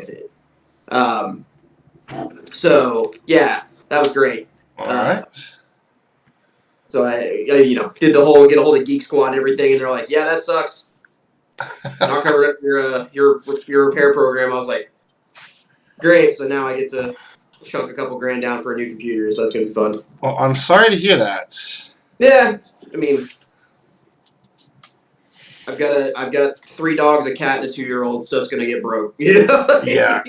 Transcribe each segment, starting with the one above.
with it. So yeah, that was great. All right. So I did the whole get a hold of Geek Squad and everything, and they're like, "Yeah, that sucks. Not covered up your repair program." I was like, "Great." So now I get to chunk a couple grand down for a new computer. So that's gonna be fun. Well, I'm sorry to hear that. Yeah, I mean, I've got 3 dogs, a cat, and a 2-year-old. Stuff's gonna get broke. Yeah.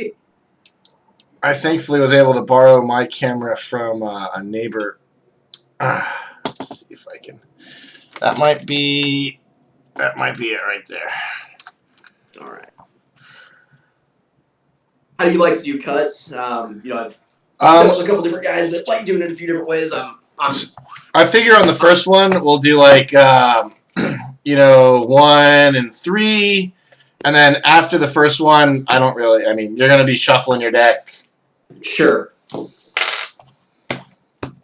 I thankfully was able to borrow my camera from a neighbor. Let's see if I can. That might be it right there. All right. How do you like to do cuts? I've dealt with a couple different guys that like doing it a few different ways. I figure on the first one we'll do like 1 and 3, and then after the first one, I don't really. I mean, you're gonna be shuffling your deck. Sure.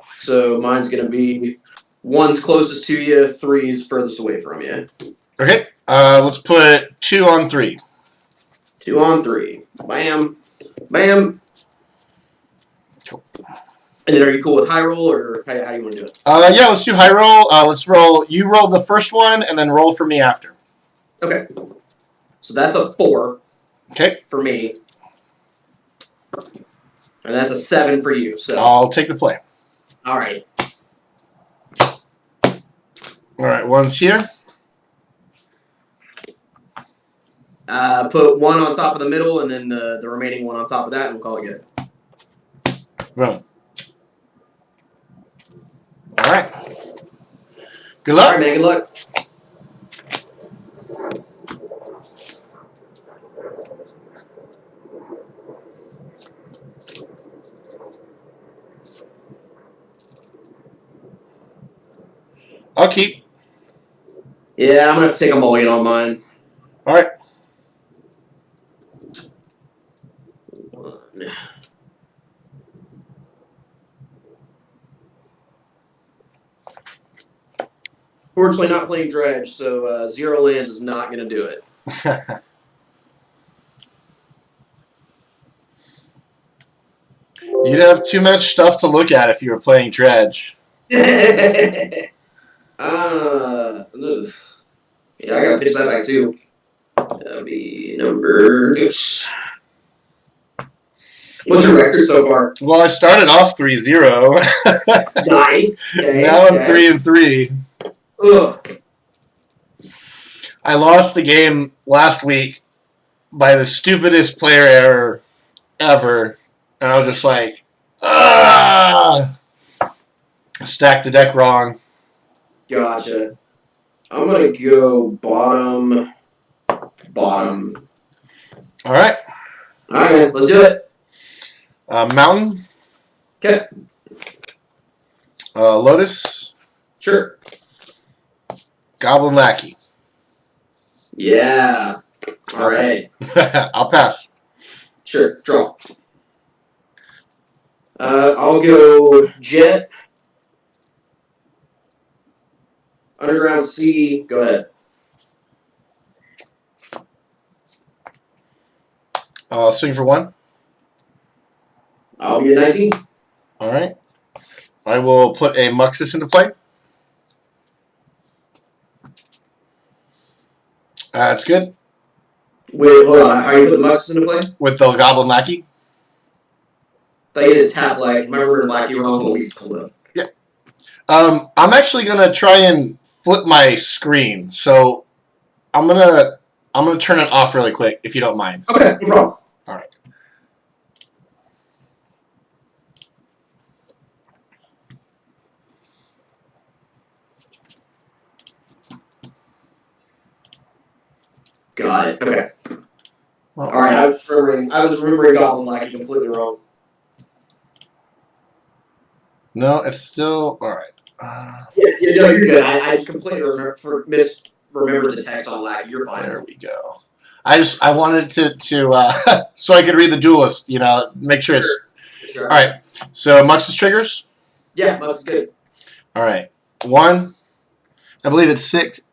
So mine's gonna be 1's closest to you, 3's furthest away from you. Okay. Let's put 2 on 3. 2 on 3. Bam. Bam. Cool. And then are you cool with high roll, or how do you want to do it? Yeah, let's do high roll. Let's roll. You roll the first one, and then roll for me after. Okay. So that's a 4. Okay. For me. And that's a 7 for you. So I'll take the play. All right. All right, 1's here. Put 1 on top of the middle, and then the remaining 1 on top of that, and we'll call it good. Boom. All right. Good luck. All right, man. Good luck. I'll keep. Yeah, I'm gonna have to take a mulligan on mine. All right. Fortunately, not playing dredge, so 0 lands is not gonna do it. You'd have too much stuff to look at if you were playing dredge. Yeah, I gotta pitch that back too. That'll be number 2. What's your record so far? Well, I started off 3-0. Nice. Okay, now I'm 3-3. Ugh. I lost the game last week by the stupidest player error ever, and I was just like, ah! Stacked the deck wrong. Gotcha. I'm gonna go bottom. All right. All right, man. Let's do it. Mountain. Okay. Lotus. Sure. Goblin Lackey. Yeah. All right. I'll pass. Sure. Draw. I'll go Jet. Underground Sea. Go ahead. I'll swing for 1. I'll be at 19. All right. I will put a Muxus into play. That's good. Wait, hold on. How you put the Muxus into play? With the Goblin Lackey. Thought you did tap like. Remember Lackey wrong when we pulled up. Yeah. I'm actually gonna try and flip my screen, so I'm gonna turn it off really quick if you don't mind. Okay, no problem. All right. Got it. Okay. All right. I was remembering Goblin Lackey completely wrong. No, it's still all right. Yeah, no, you're good. I just completely misremembered the text on Lackey. You're fine. There we go. I wanted to so I could read the duelist. Make sure it's Sure. all right. So Muxus triggers. Yeah, that's good. All right. 1. I believe it's 6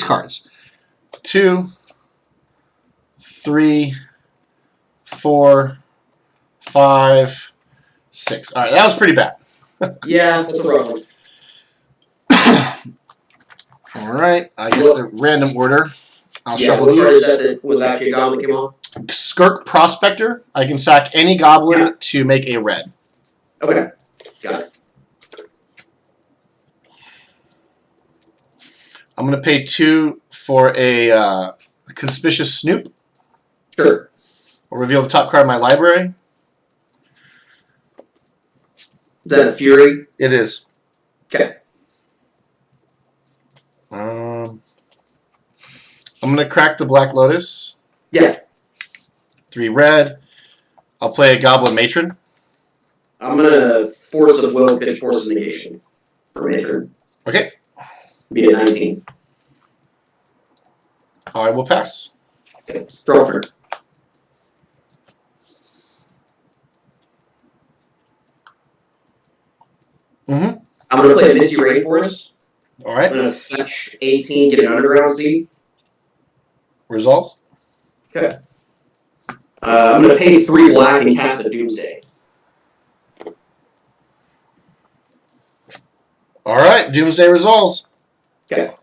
cards. 2, 3, 4, 5, 6. All right, that was pretty bad. Yeah, that's a rough one. All right, I guess the random order. I'll shuffle what card is these. that was actually a goblin that came off? Skirk Prospector. I can sack any goblin to make a red. Okay, got it. I'm going to pay 2 for a Conspicuous Snoop. Sure. I'll reveal the top card of my library. Is that a Fury? It is. Okay. I'm going to crack the Black Lotus. Yeah. 3 red. I'll play a Goblin Matron. I'm going to Force of Will, pitch Force of Negation for Matron. Okay. Be a 19. I will pass. Okay. Draw turn. I'm going to play a Misty Rainforest. All right. I'm going to fetch 18, get an Underground Seed. Resolves. Okay. I'm going to pay 3 black and cast a Doomsday. All right. Doomsday resolves. Okay.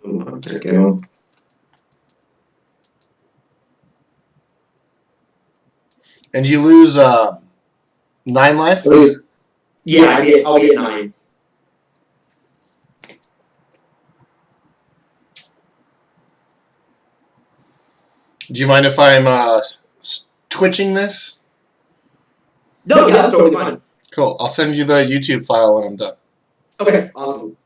There we go. And you lose 9 life? Yeah, I'll get 9. Do you mind if I'm twitching this? No, yeah, that's totally fine. Cool. I'll send you the YouTube file when I'm done. Okay, awesome.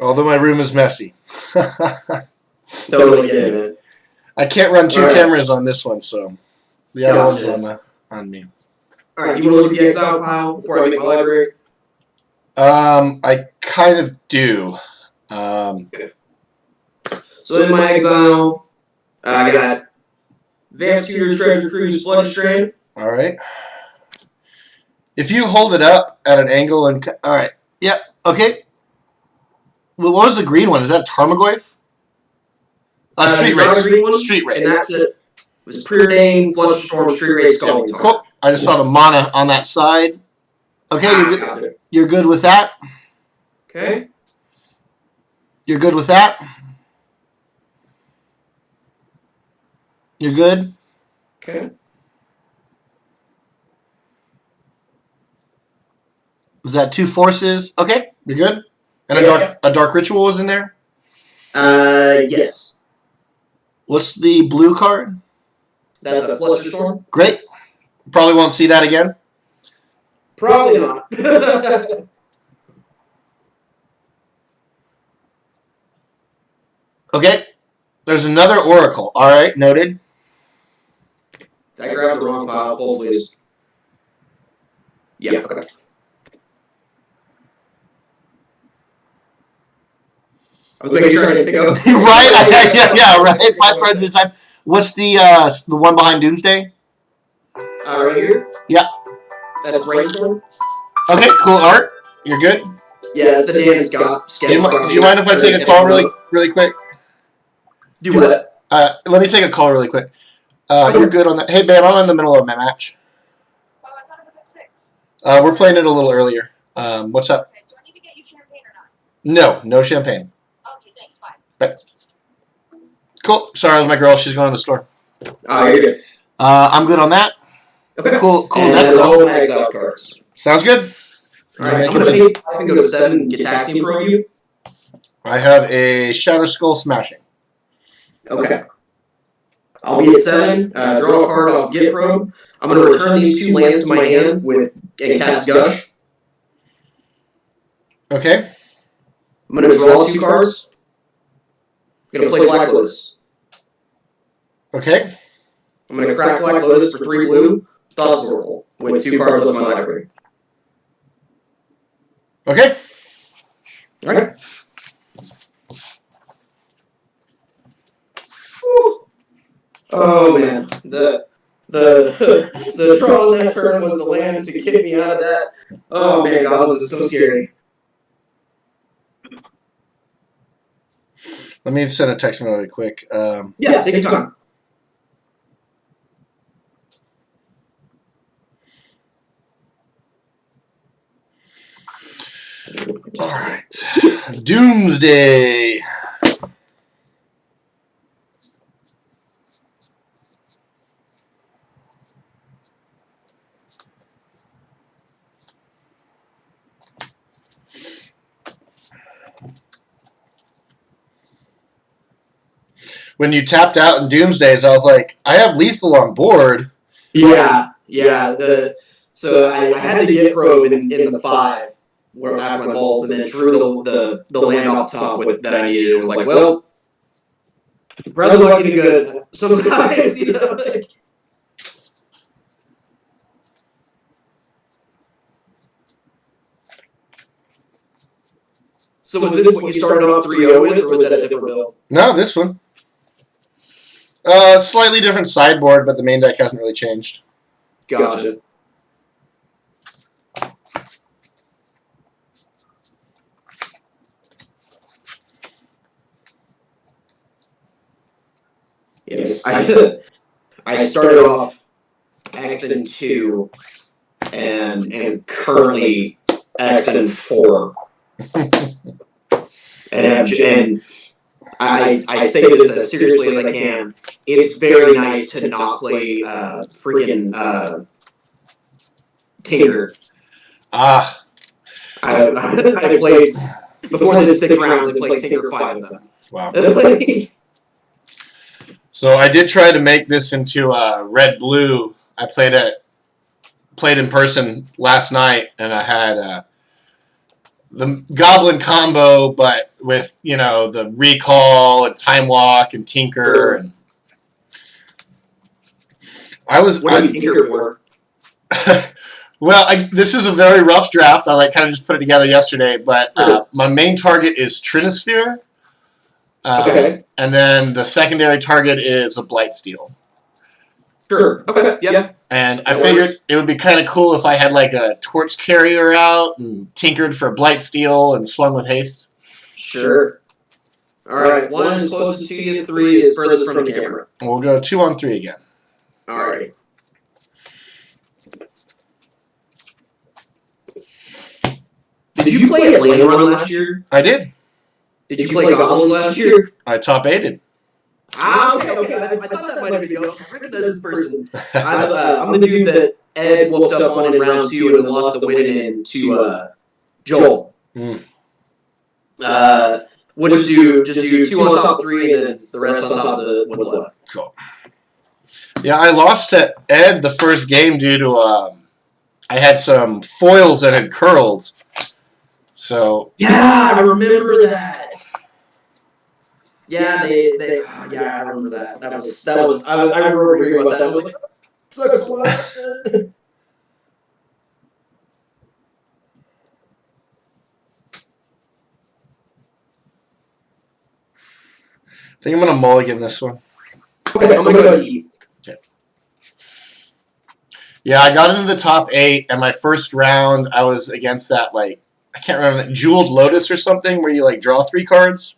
Although my room is messy. Totally get it, man. I can't run 2 cameras on this one, so the other one's on me. All right, you want to look at the exile pile before I make my library? I kind of do. So in my exile, I got Vamp Tutor, Treasure Cruise, Flood Strand. All right. If you hold it up at an angle and... All right. Yep. Okay. What was the green one? Is that Tarmogoyf? Street Race. Street Race. And that's it. It was Preordained, Flusterstorm, Street Race, Scalding Target. Cool. I just saw the mana on that side. Okay, you're good. You're good with that. Okay. You're good with that. You're good. Okay. Was that 2 forces? Okay, you're good. And a dark ritual was in there. Yes. What's the blue card? That's a Flusterstorm. Great. Probably won't see that again. Probably not. Okay. There's another Oracle. All right, noted. I grabbed the wrong pile. Hold, please. Yeah, okay. I was making sure I didn't pick up. Right? Yeah, right. 5 cards at a time. What's the one behind Doomsday? Right here? Yeah. That's Brainstorm. Okay, cool art. You're good? Yeah, that's the Dan Scott sketch. Do you mind if I take a call really quick? Do what? Let me take a call really quick. You're good on that. Hey, man, I'm in the middle of my match. Oh, I thought it was at 6. We're playing it a little earlier. What's up? Okay, do I need to get you champagne or not? No champagne. Okay, thanks, bye. Right. Cool. Sorry, that was my girl. She's going to the store. Oh, you're good. I'm good on that. Okay. Cool. And that's all my exile cards. Sounds good. All right, I'm going to pay 5 and go to 7 and get Taxian Pro you. I have a Shadow Skull Smashing. Okay. I'll be at 7, draw a card off Get Probe. I'm going to return these 2 lands to my hand and cast Gush. Okay. I'm going to draw 2 cards. I'm going to play Black Lotus. Okay. I'm going to crack Black Lotus for 3 blue, Thus Oracle, with 2 cards left in my library. Okay. Alright. Oh man, the draw on that turn was the land to get me out of that. Oh man, Goblins is so scary. Let me send a text really quick. Yeah, take your time. All right. Doomsday. When you tapped out in Doomsdays, I was like, I have lethal on board. Yeah. So I had to get probe in the 5 where after my balls, and then drew the land off the top with that I needed. It was like, well, rather lucky than good sometimes, you know. Like, so was this what you started off 3-0 with, or was that a different build? No, this one. Slightly different sideboard, but the main deck hasn't really changed. Gotcha. Yes, I started off X and 2 and currently X and 4. and I say this as seriously as I can. It's very nice to not play freaking Tinker. Ah. I played before this 6 rounds. I played Tinker 5 of them. Wow. So I did try to make this into red blue. I played in person last night, and I had the Goblin combo, but with the recall and time walk and Tinker and. What do you Tinker for? Well, this is a very rough draft. I kind of just put it together yesterday, but my main target is Trinisphere. Okay. And then the secondary target is a Blightsteel. Sure. Okay. Yeah. And I figured it would be kind of cool if I had a Torch Carrier out and tinkered for Blightsteel and swung with haste. Sure. All right. 1 is closest to you. 3 is furthest from the camera. We'll go 2-on-3 again. All right. Did you play at Land Run last year? I did. Did you play Goblins last year? I top 8'd. Okay. I thought that might have been you. I recognize this person. I'm the dude that Ed whooped up on in round 2 and then lost the win in to Joel. We'll just do 2 on top of 3 and then the rest on top of the what's left. Cool. Yeah, I lost to Ed the first game due to I had some foils that had curled. So yeah, I remember that. Yeah, I remember that. That was. I remember hearing about that. I was like, sucks a lot. I think I'm gonna mulligan this one. Okay, I'm gonna go ahead and eat. Okay. Yeah, I got into the top 8, and my first round I was against that I can't remember that Jeweled Lotus or something where you draw 3 cards.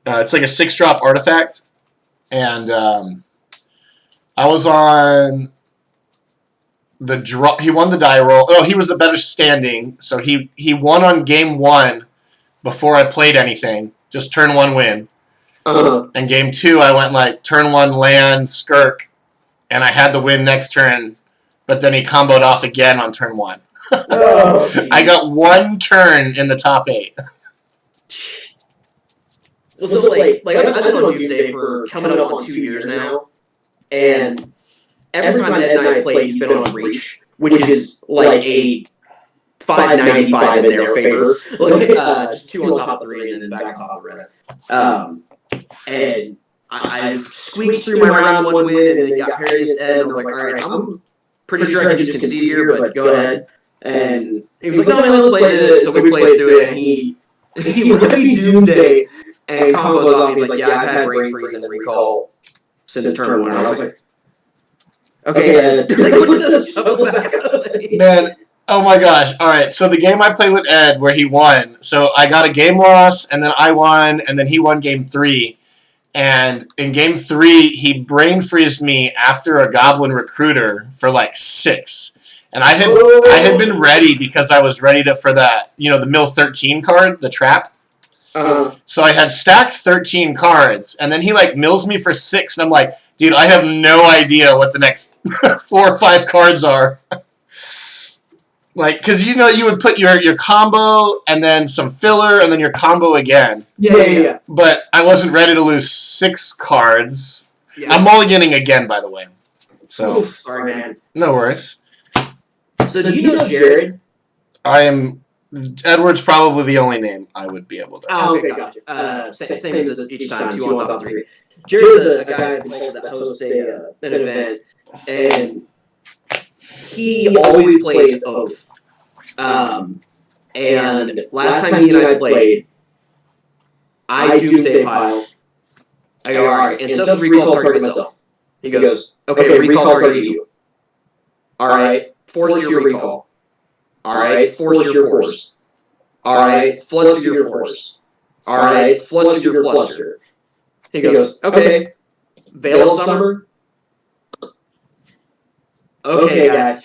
It's like a 6-drop artifact, and I was on the draw. He won the die roll. Oh, he was the better standing, so he won on game 1 before I played anything. Just turn 1 win. And game 2, I went turn 1 land skirk, and I had the win next turn, but then he comboed off again on turn 1. Oh, I got 1 turn in the top 8. Well, so I've been on Doomsday for coming up on 2 years now, and every time Ed and I play, he's been on Breach, which is a 595 in their favor. Just 2 on top of 3 and then back on top of the rest. And I squeaked through my round 1 win and then got paired against Ed, and I was like, all right, I'm pretty sure I can just concede here, but go ahead. And he was like, no, man, let's play it. So we played through it, and he let me Doomsday and combos off. He's like, yeah, I've had brain freeze and recall since turn 1. I was like, okay, like, put the shovel back out. Man, oh my gosh. All right, so the game I played with Ed where he won, so I got a game loss, and then I won, and then he won game 3. And in game 3, he brain freezed me after a Goblin recruiter for like 6. And I had been ready because I was ready for that, the mill 13 card, the trap. So I had stacked 13 cards, and then he like mills me for 6, and I'm like, dude, I have no idea what the next 4 or 5 cards are. Like, because you would put your combo, and then some filler, and then your combo again. Yeah. But I wasn't ready to lose 6 cards. Yeah. I'm mulliganing again, by the way. So Oof, sorry, man. No worries. So do you know Jared? Edward's probably the only name I would be able to. Oh, okay, gotcha. Same as each time, 2 on top of 3. Jared's a guy that hosts an event, and he always plays Oath. And last time he and I played, I Doomsday pile. I go, alright, instead of recall target myself. He goes, okay, recall target you. Alright, force your recall. Alright, force your force. Alright, fluster your force. Alright, fluster your fluster. He goes, okay, Veil of Summer. Okay, guy.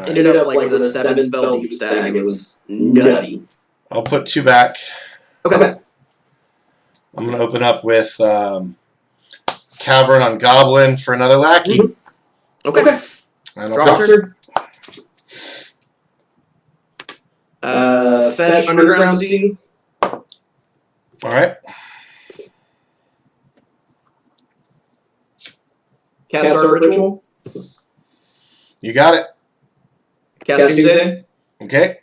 Ended up like with a 7 spell deep stag. It was nutty. I'll put 2 back. Okay. I'm going to open up with Cavern on Goblin for another lackey. Mm-hmm. Okay. And I'll pass. Fetch Underground Sea. Alright. Cast our Ritual. You got it. Cast Doomsday. Okay.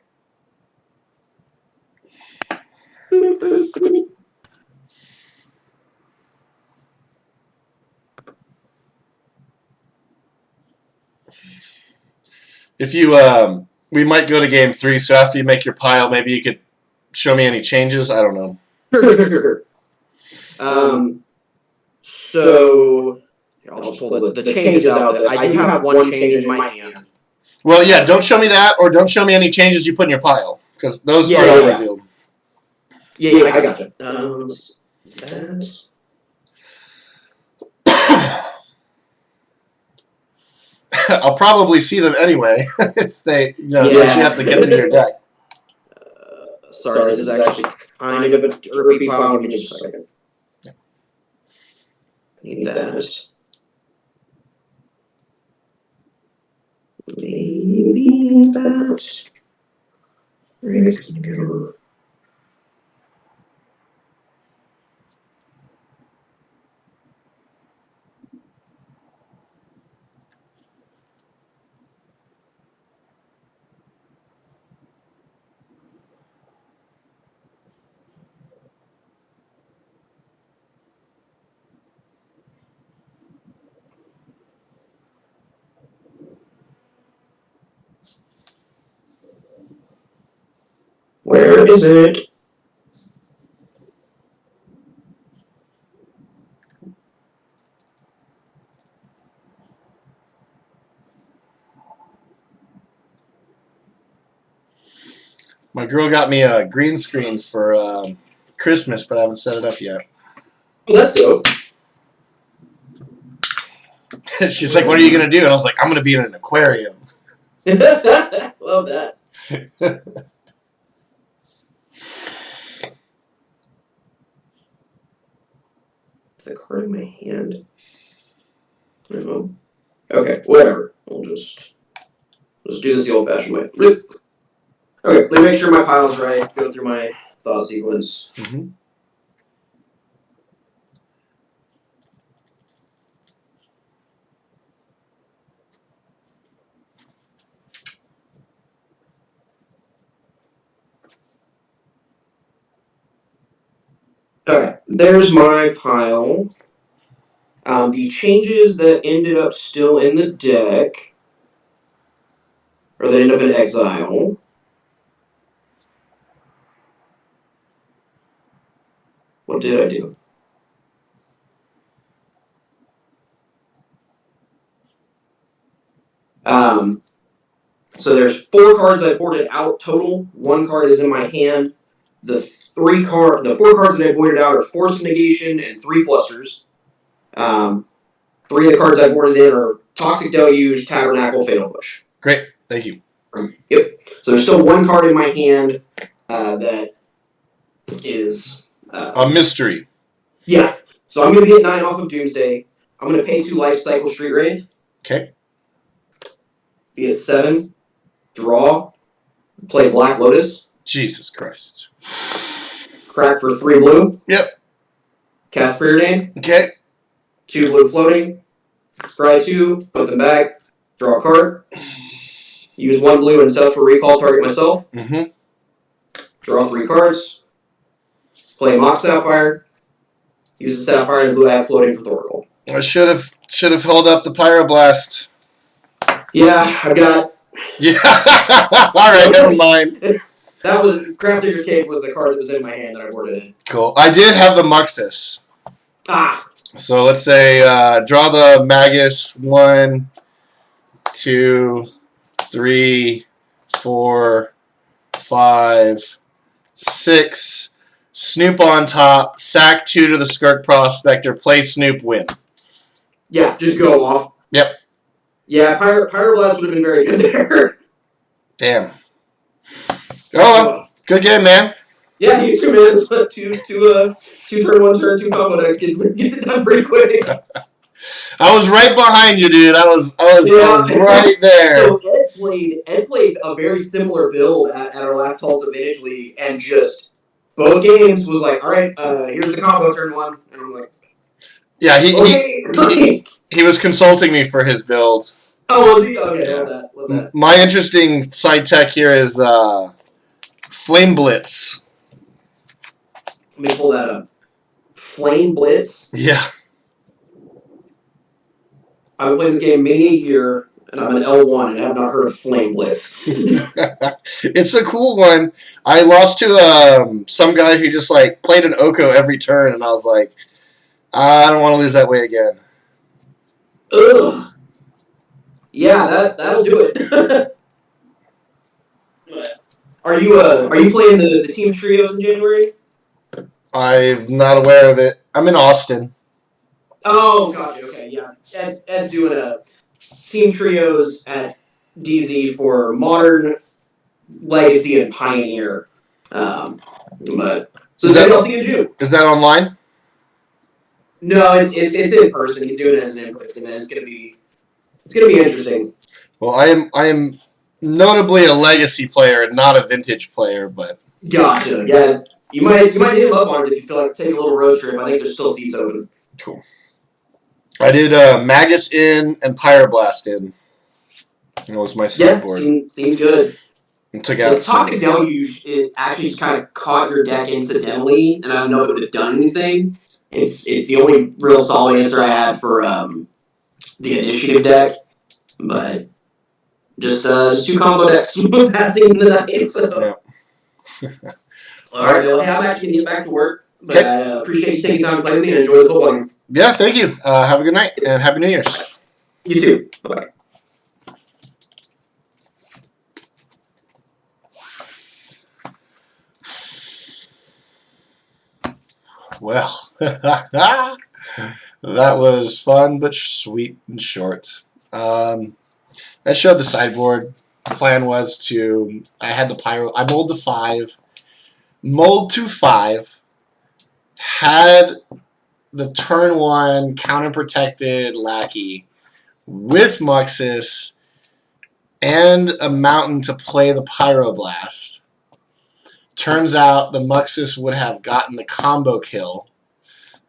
If you, we might go to game 3, so after you make your pile, maybe you could show me any changes. I don't know. Sure. So, I'll just pull the changes out. That I do have one change in my hand. Well, yeah, don't show me that, or don't show me any changes you put in your pile, because those are not revealed. Yeah, I gotcha. That. I'll probably see them anyway, if they, since you have to get to your deck. Sorry, this is actually kind of a derpy pile. Give me just a second. Need that. Maybe that. Where can you go? Where is it? My girl got me a green screen for Christmas, but I haven't set it up yet. Oh, that's dope. She's like, what are you going to do? And I was like, I'm going to be in an aquarium. Love that. The card in my hand. I don't know. Okay, whatever. We'll just do this the old-fashioned way. Okay, let me make sure my pile's right. Go through my thought sequence. Mm-hmm. Okay, there's my pile. The changes that ended up still in the deck, or that ended up in exile. What did I do? So there's 4 cards I boarded out total. 1 card is in my hand. The 4 cards that I boarded out are Force Negation and 3 Flusters. 3 of the cards I boarded in are Toxic Deluge, Tabernacle, Fatal Push. Great. Thank you. Yep. So there's still 1 card in my hand that is A mystery. Yeah. So I'm going to be at 9 off of Doomsday. I'm going to pay 2 Life Cycle Street Wraith. Okay. Be at 7. Draw. Play Black Lotus. Jesus Christ. Crack for 3 blue. Yep. Cast Preordain. Okay. 2 blue floating. Scry 2. Put them back. Draw a card. Use 1 blue Ancestral Recall. Target myself. Mm-hmm. Draw 3 cards. Play Mox Sapphire. Use the Sapphire and blue I have floating for Thorgal. I should have held up the Pyroblast. Yeah, I've got. Yeah. All right, never mind. That was Craft Digger's Cave was the card that was in my hand that I boarded in. Cool. I did have the Muxus. Ah. So let's say draw the Magus. 1, 2, 3, 4, 5, 6. Snoop on top. Sack 2 to the Skirk Prospector. Play Snoop. Win. Yeah, just go off. Yep. Yeah, Pyroblast would have been very good there. Damn. Oh well. Good game, man. Yeah, he's good, man. But two turn, 1 turn, 2 combo decks gets it done pretty quick. I was right behind you, dude. I was right there. So Ed played a very similar build at our last Tulsa Vintage League, and just both games was like, all right, here's the combo turn 1, and I'm like, yeah, okay. he was consulting me for his build. Oh, was he? Okay, Yeah. love that. My interesting side tech here is Flame Blitz. Let me pull that up. Flame Blitz. Yeah. I've been playing this game many a year, and I'm an L1 and have not heard of Flame Blitz. It's a cool one. I lost to some guy who just like played an Oko every turn, and I was like, I don't want to lose that way again. Ugh. Yeah, that'll do it. Are you playing the team trios in January? I'm not aware of it. I'm in Austin. Oh, gotcha. Okay, yeah. Ed's doing a team trios at DZ for Modern, Legacy, and Pioneer. But so maybe I'll see you in June. Is that online? No, it's in person. He's doing it as an in-person event. It's gonna be interesting. Well, I am notably a legacy player, not a vintage player, but Gotcha. Yeah, you might hit him up on it if you feel like taking a little road trip. I think there's still seats open. Cool. I did Magus in and Pyroblast in. That was my sideboard. Yeah, seems good. And took out Toxic Deluge, it actually just kind of caught your deck incidentally, and I don't know if it would have done anything. It's the only real solid answer I had for the initiative deck, but just 2 combo decks passing into that game. So. Yeah. All right, well, hey, I'm actually gonna get back to work, but Okay. I appreciate you taking time to play with me and enjoy the football game. Yeah, thank you. Have a good night and Happy New Year's. You too. Bye. Well, that was fun but sweet and short. I showed the sideboard. The plan was I had the Pyro. I mulled to 5. Mulled to 5. Had the turn 1 counter-protected Lackey with Muxus and a Mountain to play the Pyroblast. Turns out the Muxus would have gotten the combo kill.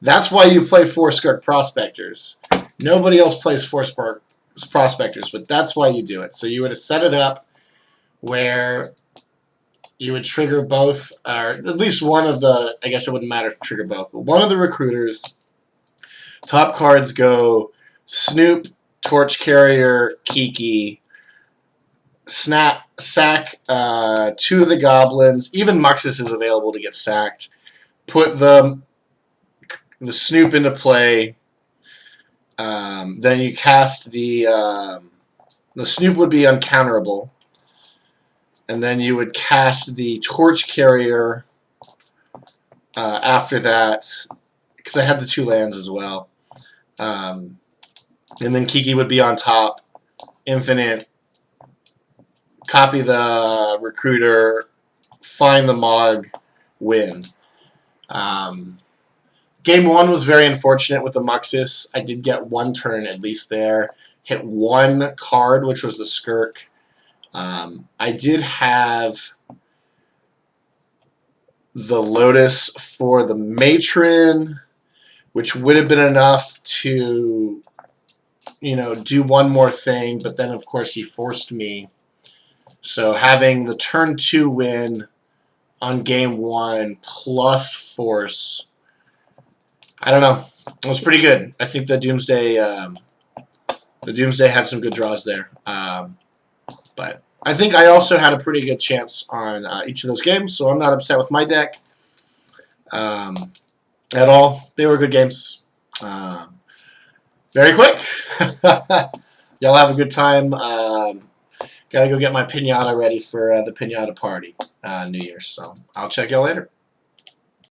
That's why you play 4 Skirk Prospectors. Nobody else plays 4 Prospectors, but that's why you do it. So you would have set it up where you would trigger both, or at least one of the, I guess it wouldn't matter if you trigger both, but one of the recruiters. Top cards go Snoop, Torch Carrier, Kiki, sack 2 of the Goblins. Even Muxus is available to get sacked. Put the Snoop into play. Then you cast the Snoop would be uncounterable. and then you would cast the Torch Carrier after that, because I had the 2 lands as well. And then Kiki would be on top, infinite, copy the Recruiter, find the Mog, win. Game 1 was very unfortunate with the Muxus. I did get 1 turn at least there. Hit 1 card, which was the Skirk. I did have the Lotus for the Matron, which would have been enough to, do one more thing, but then of course he forced me. So having the turn 2 win on game 1 plus force, I don't know. It was pretty good. I think the Doomsday had some good draws there. But I think I also had a pretty good chance on each of those games, so I'm not upset with my deck at all. They were good games. Very quick. Y'all have a good time. Gotta go get my pinata ready for the pinata party New Year's. So I'll check y'all later.